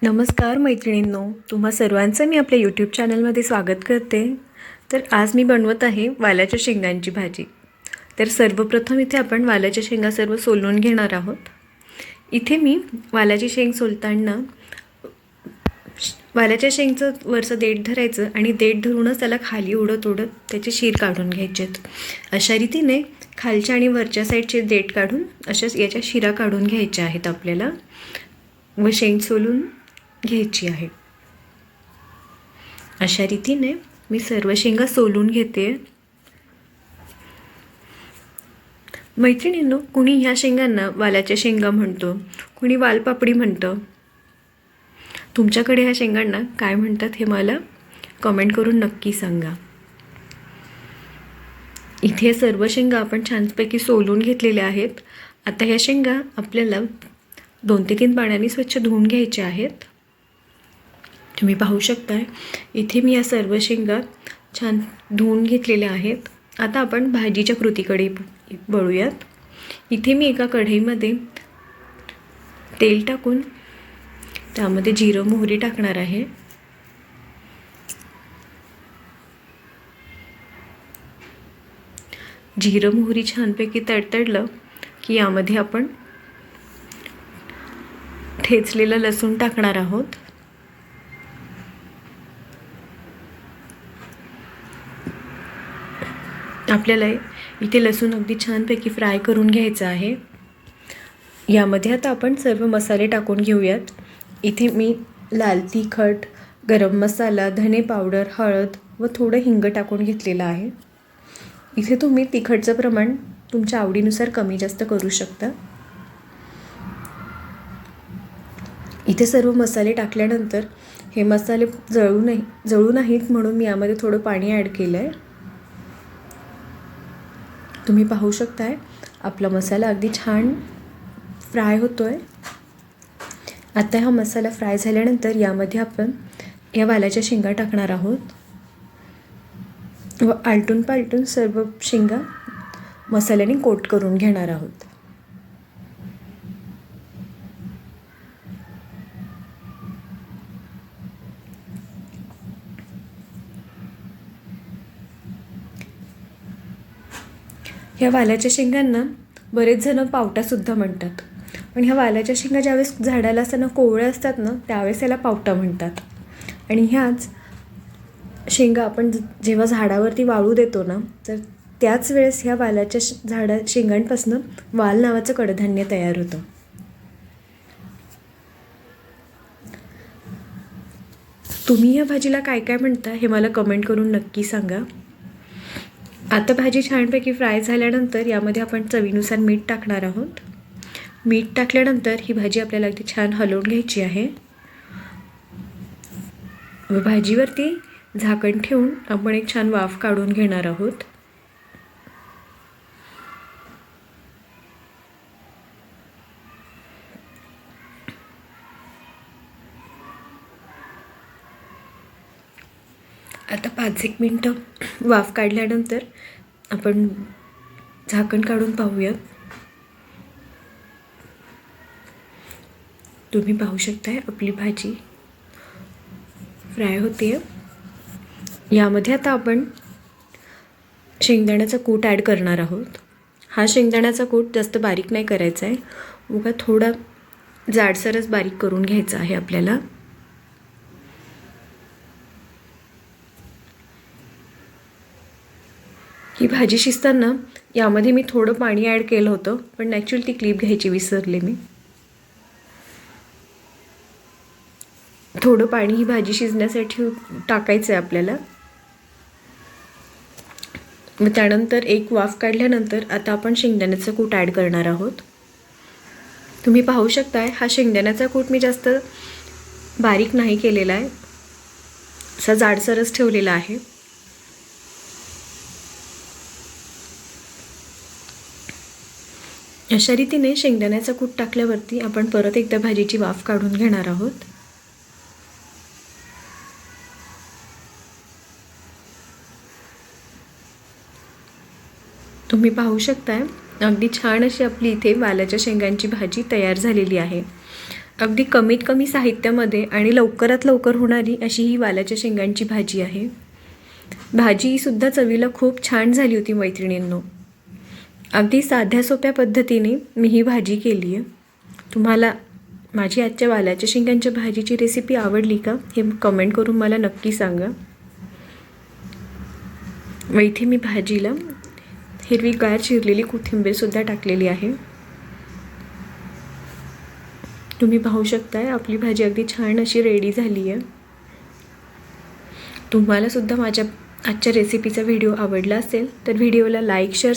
नमस्कार मैत्रिणींनो, तुम्हा सर्वांचं मी आपल्या यूट्यूब चॅनलमध्ये स्वागत करते. तर आज मी बनवत आहे वालाच्या शेंगांची भाजी. तर सर्वप्रथम इथे आपण वालाच्या शेंगा सर्व सोलून घेणार आहोत. इथे मी वालाची शेंग सोलताना वालाच्या शेंगचं वरचं देठ धरायचं आणि देठ धरूनच त्याला खाली उडत त्याची शीर काढून घ्यायची. अशा रीतीने खालच्या आणि वरच्या साईडचे देठ काढून अशाच याच्या शिरा काढून घ्यायच्या आहेत आपल्याला व शेंग सोलून घ्यायची आहे. अशा रीतीने मी सर्व शेंगा सोलून घेते. मैत्रिणींनो, कुणी ह्या शेंगांना वालाच्या शेंगा म्हणतो, कुणी वालपापडी म्हणतं. तुमच्याकडे ह्या शेंगांना काय म्हणतात हे मला कमेंट करून नक्की सांगा. इथे सर्व शेंगा आपण छानपैकी सोलून घेतलेल्या आहेत. आता ह्या शेंगा आपल्याला 2 ते 3 पाण्याने स्वच्छ धुवून घ्यायच्या आहेत. तुम्ही पाहू शकताय इथे मी या सर्व शेंगा छान धुवून घेतलेल्या आहेत. आता आपण भाजीच्या कृतीकडे वळूयात. इथे मी एका कढईमध्ये तेल टाकून त्यामध्ये जिरं मोहरी टाकणार आहे. जिरं मोहरी छानपैकी तडतडलं की यामध्ये आपण ठेचलेलं लसूण टाकणार आहोत. आपल्याला इथे लसूण अगदी छानपैकी फ्राय करून घ्यायचं आहे. यामध्ये आता आपण सर्व मसाले टाकून घेऊयात. इथे मी लाल तिखट, गरम मसाला, धने पावडर, हळद व थोडं हिंग टाकून घेतलेलं आहे. इथे तुम्ही तिखटचं प्रमाण तुमच्या आवडीनुसार कमी जास्त करू शकता. इथे सर्व मसाले टाकल्यानंतर हे मसाले जळू नाहीत म्हणून मी यामध्ये थोडं पाणी ॲड केलं आहे. तुम्ही पाहू शकताय आपला मसाला अगदी छान फ्राय होतो आहे. आता हा मसाला फ्राय झाल्यानंतर यामध्ये आपण या वालाच्या शेंगा टाकणार आहोत व आलटून पालटून सर्व शेंगा मसाल्याने कोट करून घेणार आहोत. ह्या वालाच्या शेंगांना बरेच जण पावटासुद्धा म्हणतात. पण ह्या वालाच्या शेंगा ज्यावेळेस झाडाला असताना कोवळ्या असतात ना, त्यावेळेस याला पावटा म्हणतात. आणि ह्याच शेंगा आपण जेव्हा झाडावरती वाळू देतो ना, तर त्याच वेळेस ह्या वालाच्या शेंगांपासून वाल नावाचं कडधान्य तयार होतं. तुम्ही या भाजीला काय काय म्हणता हे मला कमेंट करून नक्की सांगा. आता भाजी छानपैकी फ्राय झाल्यानंतर यामध्ये आपण चवीनुसार मीठ टाकणार आहोत. मीठ टाकल्यानंतर ही भाजी आपल्याला अगदी छान हलवून घ्यायची आहे व भाजीवरती झाकण ठेवून आपण एक छान वाफ काढून घेणार आहोत. आता 5-1 मिनटं वाफ काढल्यानंतर आपण झाकण काढून पाहूयात. तुम्ही पाहू शकताय आपली भाजी फ्राय होते. यामध्ये आता आपण शेंगदाण्याचा कूट ॲड करणार आहोत. हा शेंगदाण्याचा कूट जास्त बारीक नाही करायचा आहे, उगा थोडा जाडसरच बारीक करून घ्यायचा आहे आपल्याला. ही भाजी शिजताना यामध्ये मी थोडं पाणी ॲड केलं होतं, पण ॲक्च्युअली ती क्लिप घ्यायची विसरले मी. थोडं पाणी ही भाजी शिजण्यासाठी टाकायचं आहे आपल्याला. व त्यानंतर एक वाफ काढल्यानंतर आता आपण शेंगदाण्याचा कूट ॲड करणार आहोत. तुम्ही पाहू शकताय हा शेंगदाण्याचा कूट मी जास्त बारीक नाही केलेला आहे, असा जाडसरच ठेवलेला आहे. अशा रीतीने शेंगदाण्याचा कूट टाकल्यावरती आपण परत एकदा भाजीची वाफ काढून घेणार आहोत. तुम्ही पाहू शकताय अगदी छान अशी आपली इथे वालाच्या शेंगांची भाजी तयार झालेली आहे. अगदी कमीत कमी साहित्यामध्ये आणि लवकरात लवकर होणारी अशी ही वालाच्या शेंगांची भाजी आहे. भाजीसुद्धा चवीला खूप छान झाली होती मैत्रिणींनो. अगदी साध्या सोप्या पद्धतीने मी ही भाजी केली आहे. तुम्हाला माझी आजच्या वालाच्या शेंगांच्या भाजीची रेसिपी आवडली का हे कमेंट करून मला नक्की सांगा. व इथे मी भाजीला हिरवीगार चिरलेली कोथिंबीरसुद्धा टाकलेली आहे. तुम्ही पाहू शकताय आपली भाजी अगदी छान अशी रेडी झाली आहे. तुम्हालासुद्धा माझ्या आजच्या रेसिपीचा व्हिडिओ आवडला असेल तर व्हिडिओला लाईक शेअर